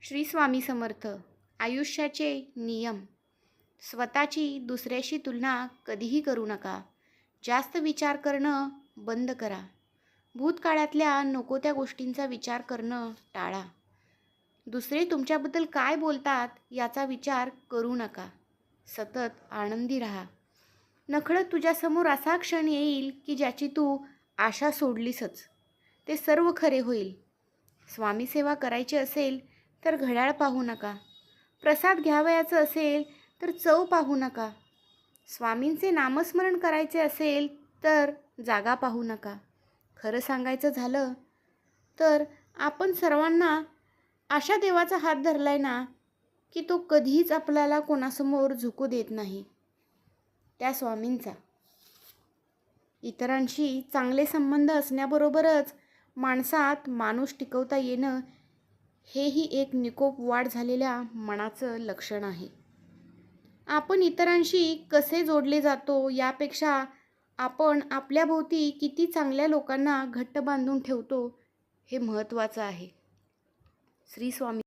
श्री स्वामी समर्थ. आयुष्याचे नियम. स्वतःची दुसऱ्याशी तुलना कधीही करू नका. जास्त विचार करणं बंद करा. भूतकाळातल्या नको त्या गोष्टींचा विचार करणं टाळा. दुसरे तुमच्याबद्दल काय बोलतात याचा विचार करू नका. सतत आनंदी राहा. नकळत तुझ्यासमोर असा क्षण येईल की ज्याची तू आशा सोडलीसच. ते सर्व खरे होईल. स्वामी सेवा करायची असेल तर घड्याळ पाहू नका. प्रसाद घ्यावयाचं असेल तर चव पाहू नका. स्वामींचे नामस्मरण करायचे असेल तर जागा पाहू नका. खरं सांगायचं झालं तर आपण सर्वांना अशा देवाचा हात धरलाय ना की तो कधीच आपल्याला कोणासमोर झुकू देत नाही. त्या स्वामींचा. इतरांशी चांगले संबंध असण्याबरोबरच माणसात माणूस टिकवता येणं हेही एक निकोप वाढ झालेल्या मनाचं लक्षण आहे. आपण इतरांशी कसे जोडले जातो यापेक्षा आपण आपल्याभोवती किती चांगल्या लोकांना घट्ट बांधून ठेवतो हे महत्त्वाचं आहे. श्री स्वामी.